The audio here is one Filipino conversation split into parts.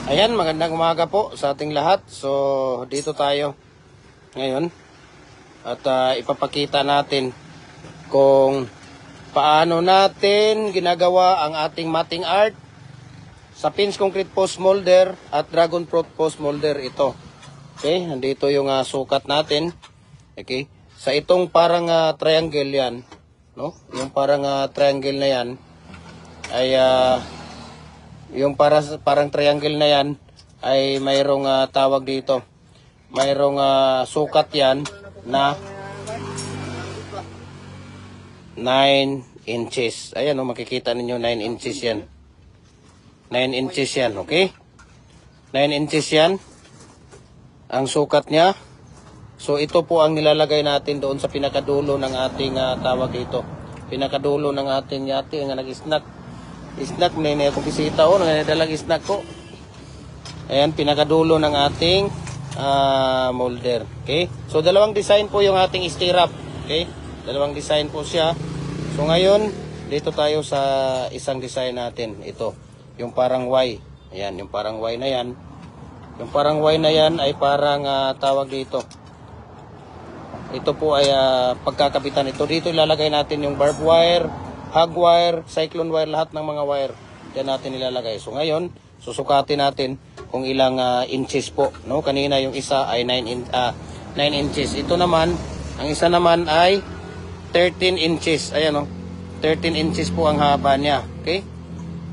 Ayan, magandang umaga po sa ating lahat. So, dito tayo ngayon. At ipapakita natin kung paano natin ginagawa ang ating matting art sa pins concrete post molder at dragon fruit post molder ito. Okay, nandito yung sukat natin. Okay, sa itong parang triangle yan, no? Yung parang triangle na yan ay yung parang triangle na yan ay mayroong tawag dito. Mayroong sukat yan na 9 inches. Ayan makikita ninyo 9 inches yan. 9 inches yan, okay? 9 inches yan ang sukat niya. So ito po ang nilalagay natin doon sa pinakadulo ng ating tawag dito. Pinakadulo ng ating yati nga nag-snack. Snack na yun akong bisita o, nangadalag snack ko. Ayan, pinakadulo ng ating molder. Okay? So, dalawang design po yung ating stirrup. Okay? Dalawang design po siya. So, ngayon, dito tayo sa isang design natin. Ito, yung parang Y. Ayan, yung parang Y na yan. Yung parang Y na yan ay parang tawag dito. Ito po ay pagkakapitan ito. Dito ilalagay natin yung barbed wire, hog wire, cyclone wire, lahat ng mga wire. Diyan natin ilalagay. So ngayon, susukatin natin kung ilang inches po. No? Kanina yung isa ay 9 inches. Ito naman, ang isa naman ay 13 inches. Ayan o. 13 inches po ang haba niya. Okay?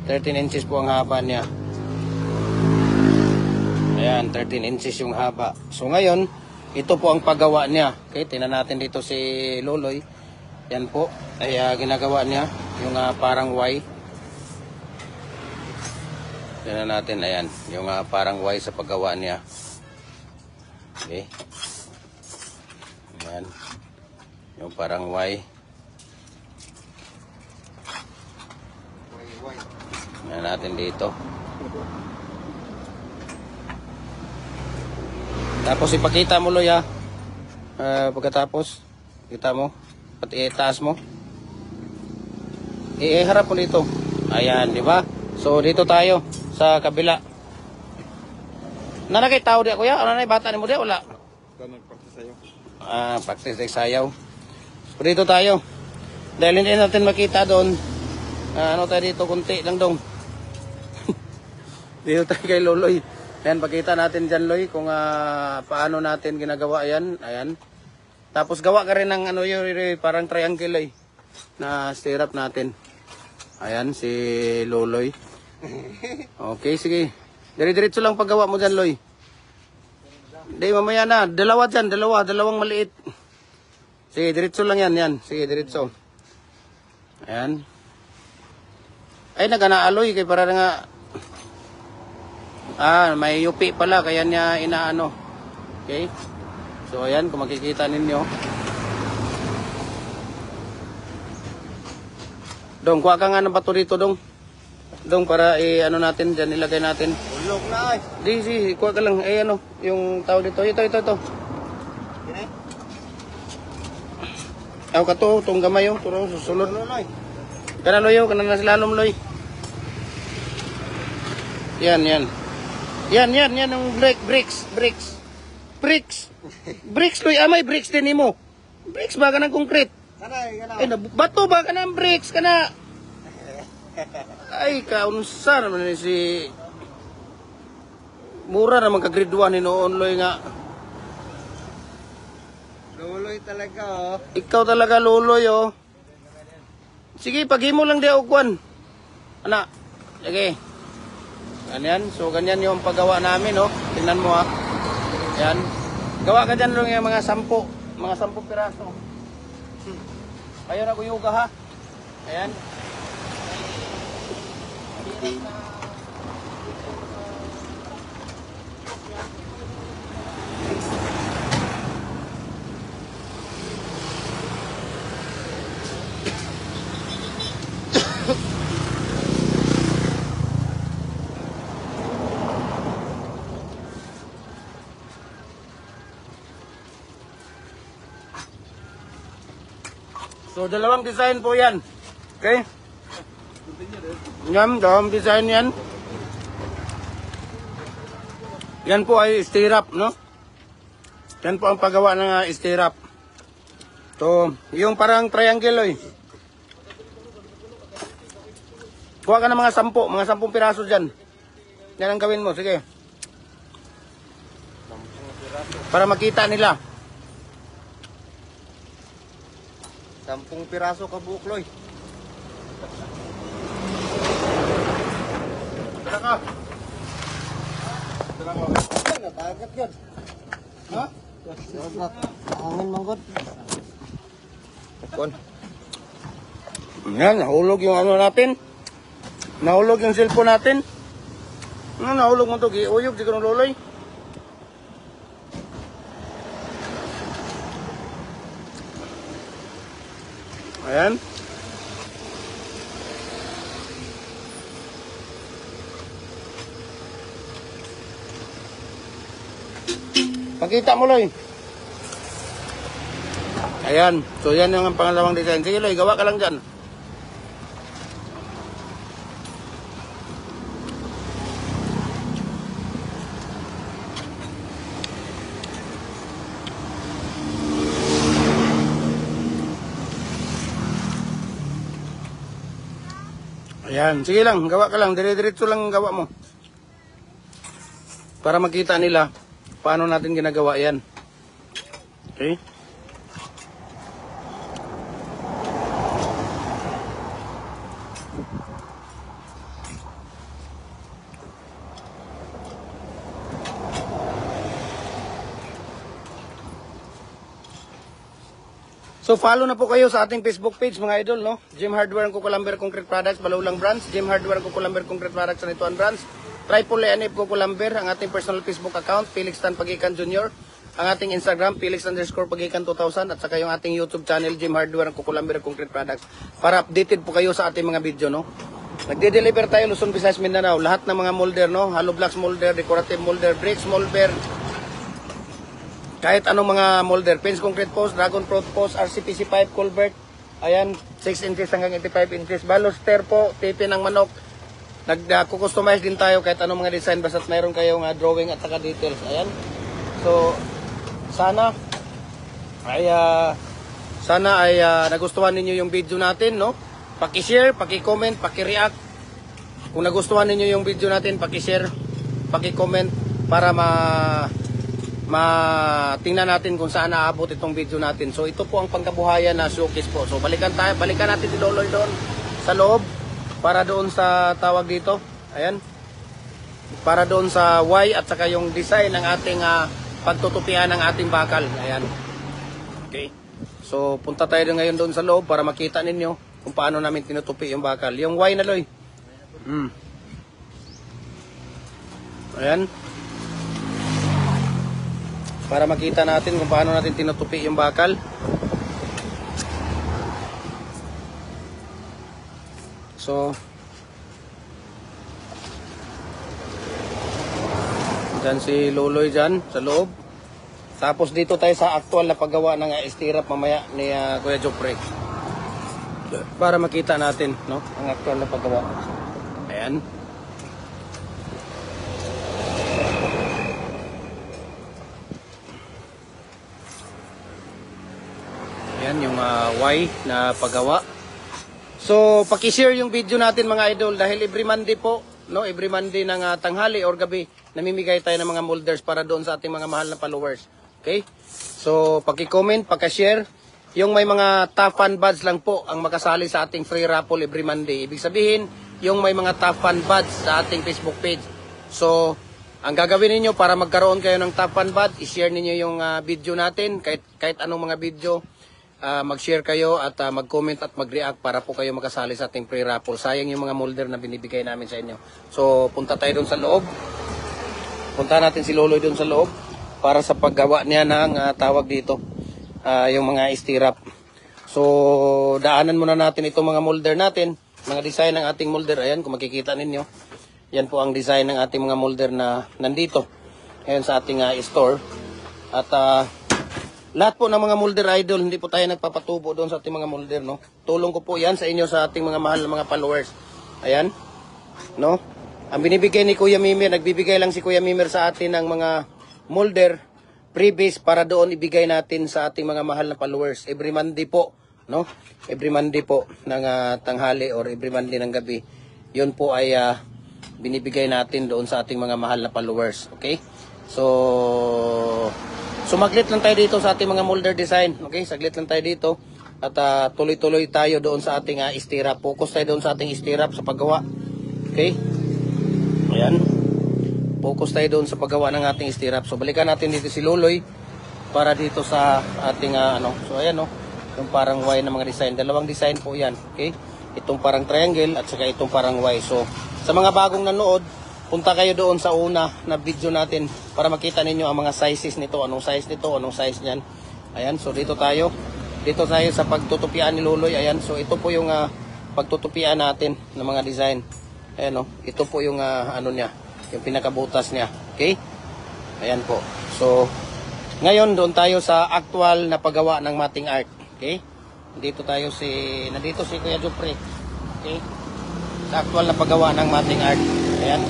13 inches po ang haba niya. Ayan, 13 inches yung haba. So ngayon, ito po ang paggawa niya. Okay? Tingnan natin dito si Loloy. Yan po, ay ginagawa niya yung parang Y. Tignan natin, ayan, yung parang Y sa paggawa niya. Okay. Ayan, yung parang Y. Tignan natin dito. Tapos ipakita mo, Loy, pagkatapos, kita mo. Pati itaas mo. Harap mo dito. Ayan, di ba? So dito tayo sa kabila. Nanakay tao di kuya? Ano na bata ni mo di wala? Nagpractice sayaw. Practice ng sayaw. So dito tayo. Dahil hindi natin makita doon. Ano tayo dito kunti lang dong. Dito tayo kay Loloy. Ayan, pakita natin dyan, Loy, kung paano natin ginagawa yan. Ayan. Tapos gawa ka rin ng parang triangle ay na stirrup natin. Ayan si Loloy. Okay, sige. Dire-diretso lang paggawa mo dyan, Loy. Hindi, mamaya na. Dalawa dyan, dalawang maliit. Sige, diretso lang yan. Sige, diretso. Ayan. Ay, nag-anaaloy kay para nga may yupi pala kaya niya inaano. Okay? So ayan, kung makikita ninyo. Dong, kuha ka nga ng bato dito, Dong. Dong, para ano natin, dyan ilagay natin. Ulog na ay. Di, kuha ka lang. Yung tao dito. Ito. Aw ka to, itong gamay yun. Turong susunod. Kana Loy, kana na silalom, Loy. Yan. Yan, yung bricks, Loy, may bricks din mo. Bricks ba ka ng concrete? Bato ba ka ng bricks ka na? Ay, kaunsa naman si... Mura naman ka-grade 1 noon, Loy nga. Loloy talaga oh. Ikaw talaga, Loloy, oh. Sige, paghimo lang di ogwan. Ana, sige. Ganyan, so ganyan yung paggawa namin, oh. Tingnan mo, ha. Yan. Gawa ka dyan lang yung mga 10 piraso. Ayaw na kuyuga, ha. Ayan. So, dalawang design po yan. Okay? Yan, dalawang design yan. Yan po ay stirrup, no? Yan po ang paggawa ng stirrup. So, yung parang triangle, oy. Kuha ka ng mga 10 piraso dyan. Yan ang gawin mo, sige. Para makita nila. 10 piraso ka bukloy. Tara ka. Ay, natagat yun. Ha? Angin manggod. Kon. Yan, nahulog yung ano natin. Nahulog yung cellphone natin. Ano, nahulog mo ito? Giuyog, di ko nang luloy. Ayan. Pakita mo, Loy. Ayan. So, yan yung pangalawang design. Sige, Loy, gawa ka lang dyan. Ayan. Sige lang, gawa ka lang. Dire-diretso lang ang gawa mo. Para makita nila paano natin ginagawa yan. Okay? So follow na po kayo sa ating Facebook page mga idol, no? Jim Hardware and Kukulamber Concrete Products, Balulang Branch, Jim Hardware and Kukulamber Concrete Products, Sanituan Branch, Triple ANF Kukulamber, ang ating personal Facebook account, Felix Tan Pagikan Jr., ang ating Instagram, Felix_Pagikan 2000, at saka yung ating YouTube channel, Jim Hardware and Kukulamber Concrete Products, para updated po kayo sa ating mga video, no? Nagde-deliver tayo Luzon, Visayas, Mindanao, lahat ng mga molder, no? Hollow blocks molder, decorative molder, bricks molder, kahit anong mga molder, fence concrete post, dragon fruit post, RCPC pipe, culvert, ayan, 6 inches hanggang 85 inches, baluster po, tipi ng manok, nag-customize din tayo kahit anong mga design, basta't mayroon kayong drawing at saka details, ayan. So, sana ay nagustuhan ninyo yung video natin, no? Paki-share, paki-comment, paki-react. Kung nagustuhan ninyo yung video natin, paki-share, paki-comment para tingnan natin kung saan naabot itong video natin. So ito po ang pangkabuhayan na showcase po. So balikan natin si Loloy doon sa loob para doon sa tawag dito. Ayan. Para doon sa Y at saka yung design ng ating pagtutupian ng ating bakal. Ayan. Okay. So punta tayo ngayon doon sa loob para makita ninyo kung paano namin tinutupi yung bakal. Yung Y na, Loy. Ayan. Para makita natin kung paano natin tinutupi yung bakal. So, dyan si Loloy dyan sa loob. Tapos dito tayo sa actual na paggawa ng stirrup mamaya ni Kuya Jopre. Para makita natin, no, ang actual na paggawa. Ayan. Yan yung Y na paggawa. So, paki-share yung video natin mga idol dahil every Monday po, no, every Monday ng tanghali or gabi, namimigay tayo ng mga molders para doon sa ating mga mahal na followers. Okay? So, paki-comment, paki-share. Yung may mga top fan buds lang po ang makasali sa ating free raffle every Monday. Ibig sabihin, yung may mga top fan buds sa ating Facebook page. So, ang gagawin niyo para magkaroon kayo ng top fan bud, i-share niyo yung video natin, kahit anong mga video. Mag-share kayo at mag-comment at mag-react para po kayo makasali sa ating free raffle. Sayang yung mga molder na binibigay namin sa inyo. So, punta tayo doon sa loob. Punta natin si Loloy doon sa loob para sa paggawa niya ng tawag dito, yung mga stirrup. So, daanan muna natin itong mga molder natin, mga design ng ating molder. Ayan, kung makikita ninyo, yan po ang design ng ating mga molder na nandito ngayon sa ating store. At lahat po ng mga molder idol, hindi po tayo nagpapatubo doon sa ating mga molder, no? Tulong ko po yan sa inyo sa ating mga mahal na mga followers. Ayan, no? Ang binibigay ni Kuya Mimir, nagbibigay lang si Kuya Mimir sa atin ng mga molder, freebies para doon ibigay natin sa ating mga mahal na followers. Every Monday po, no? Every Monday po ng tanghali or every Monday ng gabi. Yun po ay binibigay natin doon sa ating mga mahal na followers. Okay? So, sumaglit lang tayo dito sa ating mga molder design. Okay? Saglit lang tayo dito. At tuloy-tuloy tayo doon sa ating stirrup. Focus tayo doon sa ating stirrup sa paggawa. Okay? Ayan. Focus tayo doon sa paggawa ng ating stirrup. So, balikan natin dito si Loloy para dito sa ating So, ayan, no? Yung parang Y na mga design. Dalawang design po yan. Okay? Itong parang triangle at saka itong parang Y. So, sa mga bagong nanood, punta kayo doon sa una na video natin para makita ninyo ang mga sizes nito. Anong size nito, anong size niyan. Ayan, so dito tayo. Dito tayo sa pagtutupian ni Loloy. Ayan, so ito po yung pagtutupian natin ng mga design. Ayan, no? Ito po yung ano niya, yung pinakabutas niya. Okay? Ayan po. So, ngayon doon tayo sa actual na paggawa ng mating art. Okay? Nandito si Kuya Jupre. Okay? Sa actual na paggawa ng mating art. Ayan.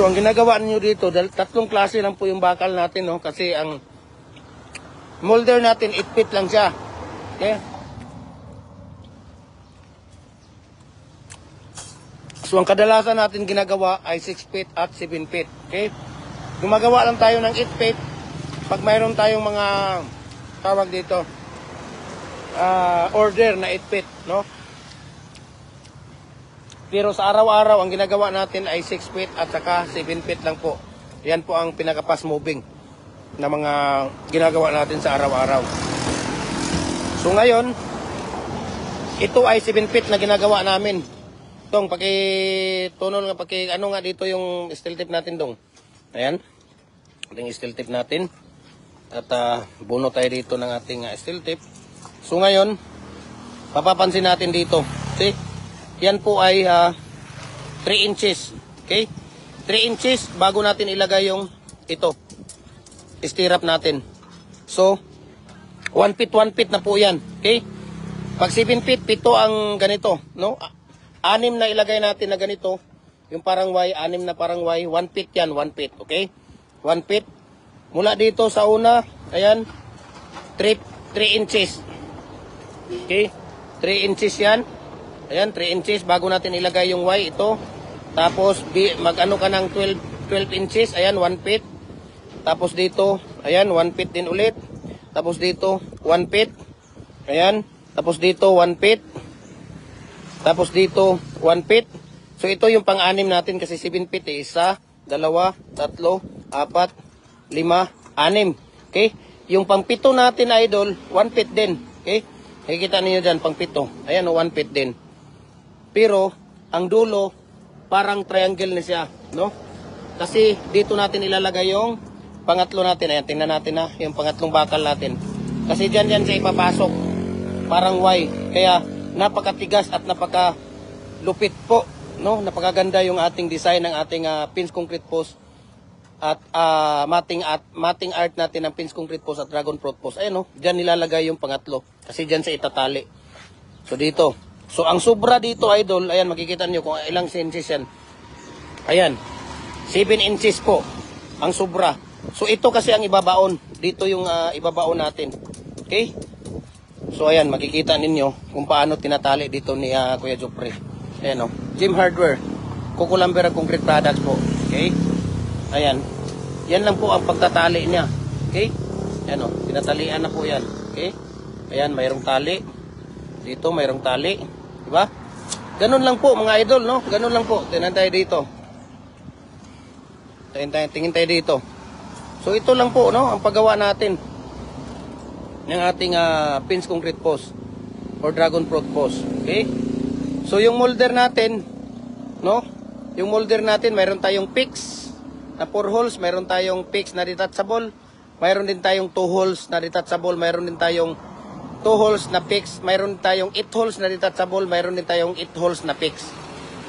So, ang ginagawa niyo dito, tatlong klase lang po yung bakal natin, no? Kasi ang molder natin, 8 feet lang siya. Okay? So, ang kadalasan natin ginagawa ay 6 feet at 7 feet. Okay? Gumagawa lang tayo ng 8 feet pag mayroon tayong mga tawag dito, order na 8 feet, no? Pero sa araw-araw, ang ginagawa natin ay 6 feet at saka 7 feet lang po. Yan po ang pinaka-fast moving na mga ginagawa natin sa araw-araw. So ngayon, ito ay 7 feet na ginagawa namin. Dong, ano nga dito yung steel tip natin, Dong. Ayan. Ating steel tip natin. At buno tayo dito ng ating steel tip. So ngayon, papapansin natin dito. See? Yan po ay 3 inches. Okay? 3 inches bago natin ilagay yung ito. Stirrup natin. So, 1 feet na po yan. Okay? Pag 7 feet, 7 ang ganito. No? 6 na ilagay natin na ganito. Yung parang Y, 6 na parang Y. 1 feet yan, 1 feet. Okay? 1 feet. Mula dito sa una, ayan, 3 inches. Okay? 3 inches yan. Ayan, 3 inches bago natin ilagay yung Y, ito. Tapos, mag-ano ka ng 12 inches. Ayan, 1 feet. Tapos dito, ayan, 1 feet din ulit. Tapos dito, 1 feet. Ayan. Tapos dito, 1 feet. Tapos dito, 1 feet. So, ito yung pang-anim natin kasi 7 feet eh. 1, 2, 3, 4, 5, 6. Okay? Yung pang-pito natin, idol, 1 feet din. Okay? Nakikita niyo dyan, pang-pito. Ayan, 1 feet din. Pero, ang dulo, parang triangle na siya, no? Kasi, dito natin ilalagay yung pangatlo natin. Ayan, tingnan natin na, yung pangatlong bakal natin. Kasi dyan siya ipapasok. Parang Y. Kaya, napakatigas at napakalupit po, no? Napakaganda yung ating design ng ating pins concrete post at mating art natin ng pins concrete post at dragon fruit post. Ayan, no? Dyan nilalagay yung pangatlo. Kasi dyan siya itatali. So, dito. So, ang sobra dito, idol, ayan, makikita nyo kung ilang inches yan. Ayan, 7 inches po, ang sobra. So, ito kasi ang ibabaon. Dito yung ibabaon natin. Okay? So, ayan, makikita ninyo kung paano tinatali dito ni Kuya Jupre. Ayan, o. Gym Hardware. Kukulambera Concrete Products po. Okay? Ayan. Yan lang po ang pagtatali niya. Okay? Ayan, o. Tinatalian na po yan. Okay? Ayan, mayroong tali. Dito, mayroong tali. Diba? Ganun lang po mga idol, no? Ganun lang po. Tingnan tayo dito. Tingin tayo dito. So ito lang po, no? Ang paggawa natin ng ating pins concrete post or dragon fruit post. Okay? So yung molder natin, no? Yung molder natin, mayroon tayong fix na 4 holes, mayroon tayong fix na detachable, mayroon din tayong 2 holes na detachable, mayroon din tayong 2 holes na fix. Mayroon tayong 8 holes na detachable. Mayroon din tayong 8 holes na fix.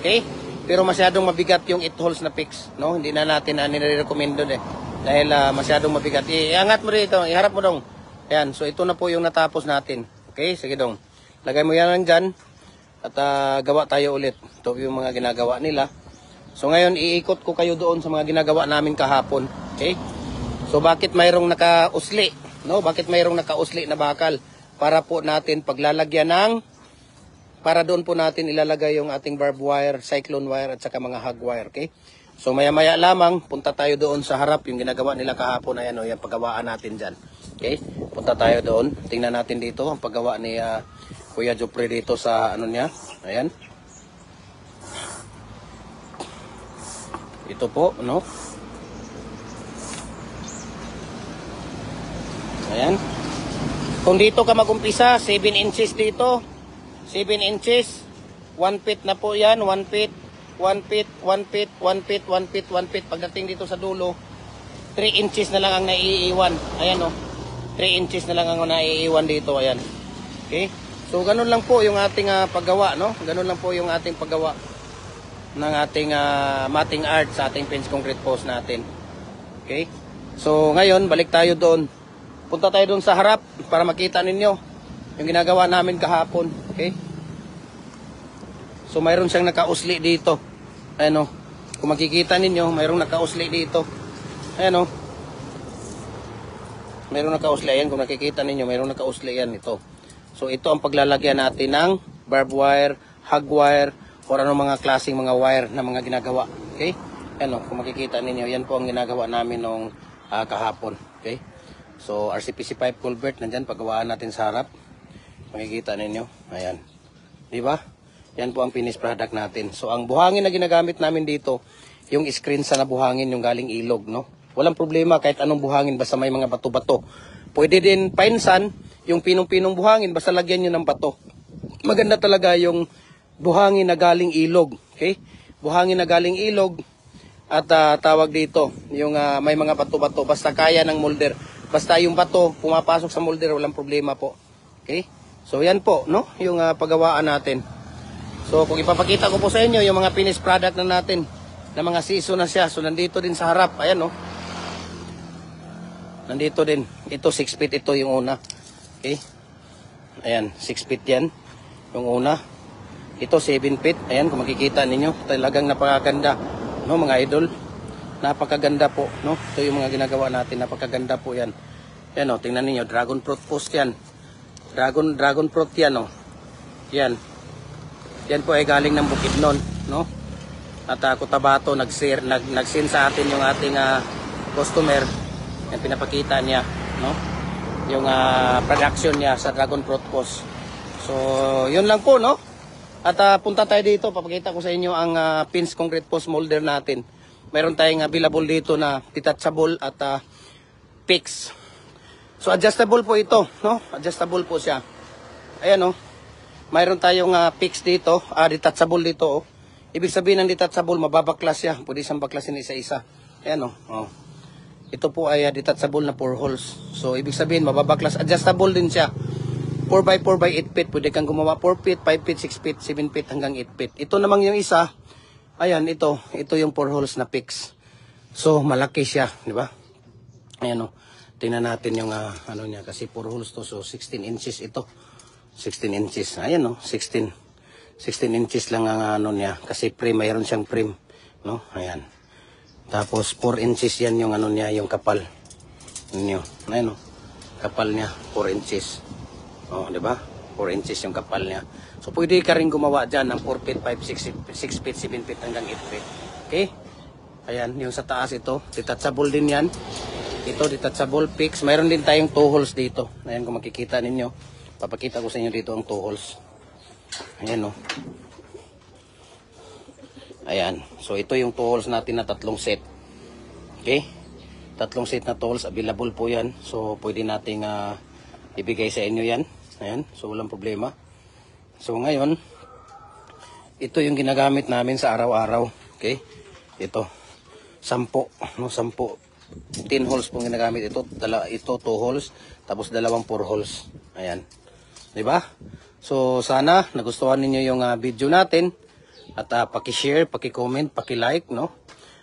Okay? Pero masyadong mabigat yung 8 holes na fix. No? Hindi na natin nire-recommend doon eh. Dahil masyadong mabigat. Iangat mo dito. Iharap mo dong. Ayan. So ito na po yung natapos natin. Okay? Sige dong. Lagay mo yan lang dyan. At gawa tayo ulit. Ito yung mga ginagawa nila. So ngayon, iikot ko kayo doon sa mga ginagawa namin kahapon. Okay? So bakit mayroong nakausli? No? Bakit mayroong nakausli na bakal? Para po natin paglalagyan ng, para doon po natin ilalagay yung ating barbed wire, cyclone wire at saka mga hog wire. Okay? So maya-maya lamang, punta tayo doon sa harap. Yung ginagawa nila kahapon, ayan o, yung paggawaan natin dyan. Okay? Punta tayo doon. Tingnan natin dito ang paggawa ni Kuya Jopre dito sa ano niya. Ayan. Ito po, no? Ayan. Kung dito ka mag-umpisa, 7 inches dito. 7 inches. 1 feet na po yan. 1 feet, 1 feet, 1 feet, 1 feet, 1 feet, 1 feet. Pagdating dito sa dulo, 3 inches na lang ang naiiwan. Ayan o. 3 inches na lang ang naiiwan dito. Ayan. Okay? So, ganun lang po yung ating paggawa, no? Ganun lang po yung ating paggawa ng ating matting art sa ating fence concrete post natin. Okay? So, ngayon, balik tayo doon. Punta tayo doon sa harap para makita ninyo yung ginagawa namin kahapon. Okay? So, mayroon siyang nakausli dito. Ayan o. Kung makikita ninyo, mayroong nakausli dito. Ayan o. Mayroong nakausli. Ayan, kung nakikita ninyo, mayroong nakausli yan ito. So, ito ang paglalagyan natin ng barbed wire, hog wire, o ano mga klaseng mga wire na mga ginagawa. Okay? Ayan o. Kung makikita ninyo, yan po ang ginagawa namin nung kahapon. Okay? So, RCPC pipe culvert, nandyan, paggawaan natin sa harap. Makikita ninyo. Ayan. Diba? Yan po ang finished product natin. So, ang buhangin na ginagamit namin dito, yung screen sa nabuhangin, yung galing ilog, no? Walang problema kahit anong buhangin, basta may mga bato-bato. Pwede din painsan, yung pinong-pinong buhangin, basta lagyan nyo ng bato. Maganda talaga yung buhangin na galing ilog. Okay? Buhangin na galing ilog, at tawag dito, yung may mga bato-bato, basta kaya ng molder. Basta yung bato, pumapasok sa molder, walang problema po. Okay? So, yan po, no? Yung paggawaan natin. So, kung ipapakita ko po sa inyo, yung mga finished product na natin, na mga siso na siya. So, nandito din sa harap. Ayan, no? Nandito din. Ito, 6 feet. Ito yung una. Okay? Ayan, 6 feet yan. Yung una. Ito, 7 feet. Ayan, kung makikita ninyo, talagang napakaganda. No, mga idol? Napakaganda po, no? Ito yung mga ginagawa natin, napakaganda po yan. Yan o, tingnan niyo, dragon fruit post yan. Dragon fruit yan o. Yan. Yan po ay galing ng Bukidnon, no? At Cotabato nag-send sa atin yung ating customer. Yan pinapakita niya, no? Yung production niya sa dragon fruit post. So, yun lang po, no? At punta tayo dito, papakita ko sa inyo ang fence concrete post molder natin. Meron tayong available dito na detachable at fix. So adjustable po ito, no? Adjustable po siya. Ayan, no? Mayroon tayong fix dito, detachable dito, oh. Ibig sabihin ng detachable, mababaklas siya. Pwede siyang baklasin isa-isa. Ayan, no? Oh. Ito po ay detachable na 4 holes. So ibig sabihin, mababaklas. Adjustable din siya. 4x4 by 8 feet. Pwede kang gumawa 4 feet, 5 feet, 6 feet, 7 feet hanggang 8 feet. Ito namang yung isa. Ayan, ito yung 4 holes na fix. So, malaki siya, di ba? Ayan o. Tingnan natin yung ano niya, kasi 4 holes to. So, 16 inches ito. 16 inches. Ayan o, 16 inches lang ang ano niya. Kasi frame, mayroon siyang frame. No? Ayan. Tapos, 4 inches yan yung ano niya, yung kapal. Ayan o. Kapal niya, 4 inches. O, di ba? 4 inches yung kapal niya. So, pwede ka rin gumawa dyan ng 4 feet, 5, 6 feet, 7 feet, hanggang 8 feet. Okay? Ayan, yung sa taas ito. Detachable din yan. Ito, detachable fix. Mayroon din tayong 2 holes dito. Ayan, kung makikita ninyo. Papakita ko sa inyo dito ang 2 holes. Ayan, o. Ayan. So, ito yung 2 holes natin na 3 set. Okay? 3 set na 2 holes. Available po yan. So, pwede nating ibigay sa inyo yan. Ayan. So, walang problema. So ngayon, ito yung ginagamit namin sa araw-araw. Okay? Ito. 10. No? 10. 10 holes pong ginagamit ito. Ito 2 holes. Tapos 2 4 holes. Ayan. 'Di ba? So sana nagustuhan ninyo yung video natin at paki-share, paki-comment, paki-like, no?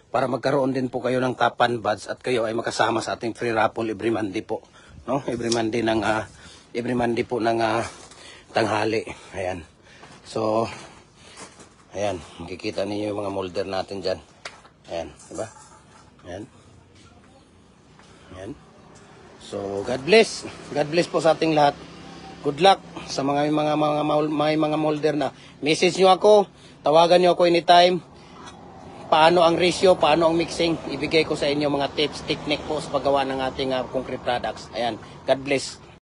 Para magkaroon din po kayo ng Tapan Buds at kayo ay makasama sa ating free raffle every Monday po, no? Every Monday po ng tanghali. Ayan. So ayan, makikita ninyo yung mga molder natin diyan. Ayan, 'di ba? Ayan. Ayan. So God bless. God bless po sa ating lahat. Good luck sa mga molder na. Message nyo ako, tawagan nyo ako anytime. Paano ang ratio, paano ang mixing, ibigay ko sa inyo mga tips, technique po sa paggawa ng ating concrete products. Ayan, God bless.